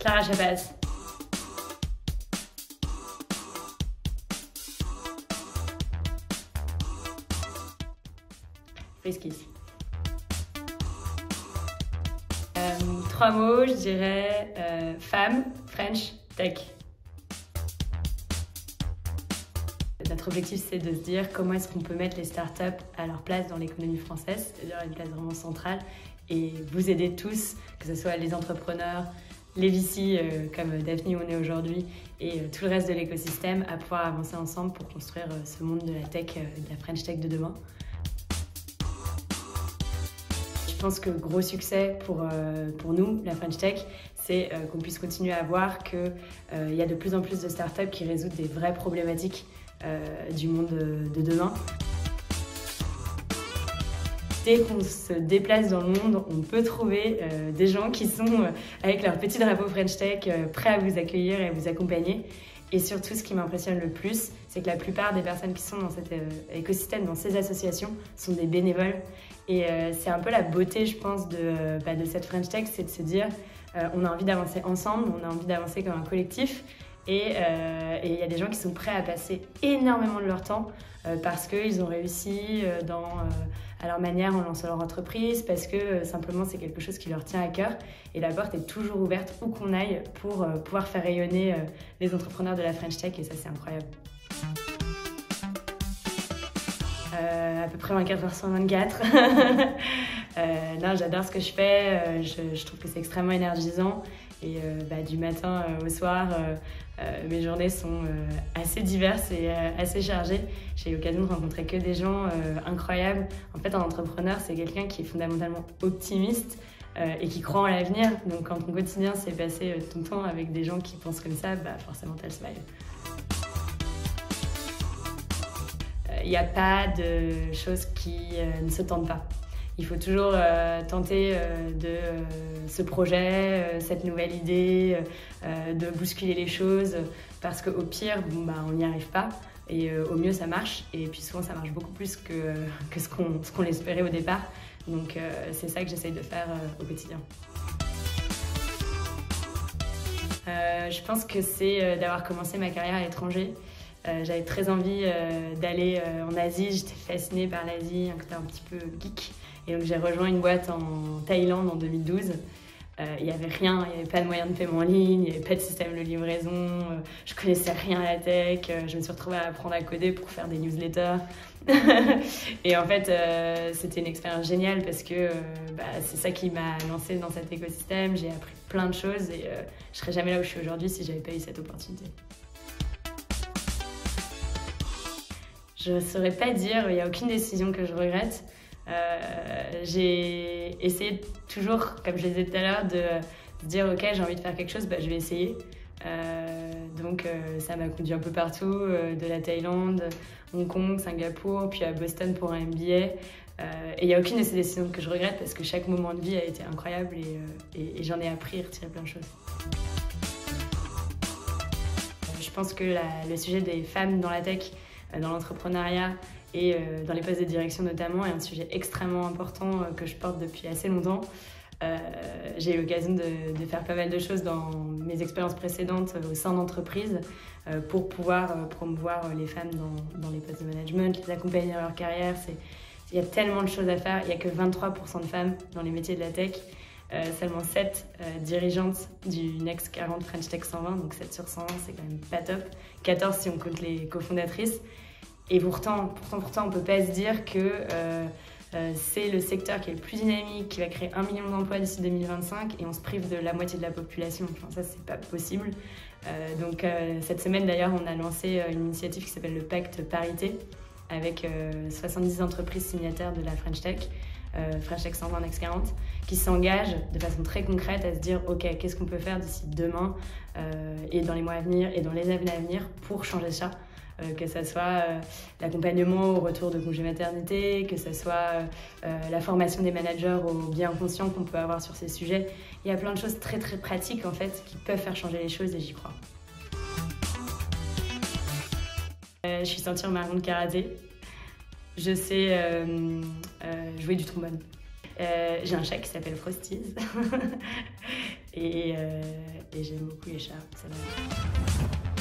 Clara Chapaz. Friskies. 3 mots, je dirais femme, French, tech. Notre objectif, c'est de se dire comment est-ce qu'on peut mettre les startups à leur place dans l'économie française, c'est-à-dire une place vraiment centrale, et vous aider tous, que ce soit les entrepreneurs, les VC comme Daphne où on est aujourd'hui, et tout le reste de l'écosystème, à pouvoir avancer ensemble pour construire ce monde de la tech, de la French Tech de demain. Je pense que le gros succès pour nous, la French Tech, c'est qu'on puisse continuer à voir qu'il y a de plus en plus de startups qui résolvent des vraies problématiques du monde de demain. Dès qu'on se déplace dans le monde, on peut trouver des gens qui sont avec leur petit drapeau French Tech prêts à vous accueillir et à vous accompagner. Et surtout, ce qui m'impressionne le plus, c'est que la plupart des personnes qui sont dans cet écosystème, dans ces associations, sont des bénévoles. Et c'est un peu la beauté, je pense, de cette French Tech, c'est de se dire on a envie d'avancer ensemble, on a envie d'avancer comme un collectif. Et il y a des gens qui sont prêts à passer énormément de leur temps parce qu'ils ont réussi à leur manière en lançant leur entreprise, parce que simplement c'est quelque chose qui leur tient à cœur. Et la porte est toujours ouverte où qu'on aille pour pouvoir faire rayonner les entrepreneurs de la French Tech, et ça c'est incroyable. À peu près 24 heures sur 24. Non, j'adore ce que je fais, je trouve que c'est extrêmement énergisant. Et du matin au soir, mes journées sont assez diverses et assez chargées. J'ai eu l'occasion de rencontrer que des gens incroyables. En fait, un entrepreneur, c'est quelqu'un qui est fondamentalement optimiste et qui croit en l'avenir. Donc quand ton quotidien s'est passé tout le temps avec des gens qui pensent comme ça, forcément t'as le smile. Il n'y a pas de choses qui ne se tentent pas. Il faut toujours tenter de ce projet, cette nouvelle idée, de bousculer les choses, parce qu'au pire, on n'y arrive pas, et au mieux ça marche, et puis souvent ça marche beaucoup plus que ce qu'on espérait au départ. Donc c'est ça que j'essaye de faire au quotidien. Je pense que c'est d'avoir commencé ma carrière à l'étranger. J'avais très envie d'aller en Asie, j'étais fascinée par l'Asie, un côté un petit peu geek. Et donc j'ai rejoint une boîte en Thaïlande en 2012. Il n'y avait rien, il n'y avait pas de moyen de paiement en ligne, il n'y avait pas de système de livraison, je connaissais rien à la tech, je me suis retrouvée à apprendre à coder pour faire des newsletters. Et en fait, c'était une expérience géniale parce que c'est ça qui m'a lancée dans cet écosystème. J'ai appris plein de choses et je serais jamais là où je suis aujourd'hui si j'avais pas eu cette opportunité. Je ne saurais pas dire, il n'y a aucune décision que je regrette. J'ai essayé toujours, comme je le disais tout à l'heure, de dire ok, j'ai envie de faire quelque chose, je vais essayer. Donc ça m'a conduit un peu partout, de la Thaïlande, Hong Kong, Singapour, puis à Boston pour un MBA. Et il n'y a aucune de ces décisions que je regrette parce que chaque moment de vie a été incroyable et j'en ai appris et retiré plein de choses. Je pense que le sujet des femmes dans la tech, dans l'entrepreneuriat et dans les postes de direction notamment est un sujet extrêmement important que je porte depuis assez longtemps. J'ai eu l'occasion de faire pas mal de choses dans mes expériences précédentes au sein d'entreprises pour pouvoir promouvoir les femmes dans les postes de management, les accompagner dans leur carrière. Il y a tellement de choses à faire, il n'y a que 23% de femmes dans les métiers de la tech. Seulement 7 dirigeantes du Next 40 French Tech 120, donc 7 sur 120, c'est quand même pas top. 14 si on compte les cofondatrices. Et pourtant, on ne peut pas se dire que c'est le secteur qui est le plus dynamique, qui va créer 1 million d'emplois d'ici 2025 et on se prive de la moitié de la population. Enfin, ça, c'est pas possible. Donc cette semaine, d'ailleurs, on a lancé une initiative qui s'appelle le Pacte Parité avec 70 entreprises signataires de la French Tech. French Tech 120 Next 40, qui s'engagent de façon très concrète à se dire ok, qu'est-ce qu'on peut faire d'ici demain et dans les mois à venir et dans les années à venir pour changer ça, que ce soit l'accompagnement au retour de congé maternité, que ce soit la formation des managers au bien conscient qu'on peut avoir sur ces sujets. Il y a plein de choses très très pratiques en fait qui peuvent faire changer les choses et j'y crois. Je suis ceinture marron de karaté. Je sais jouer du trombone. J'ai un chat qui s'appelle Frosties. et j'aime beaucoup les chats, ça va.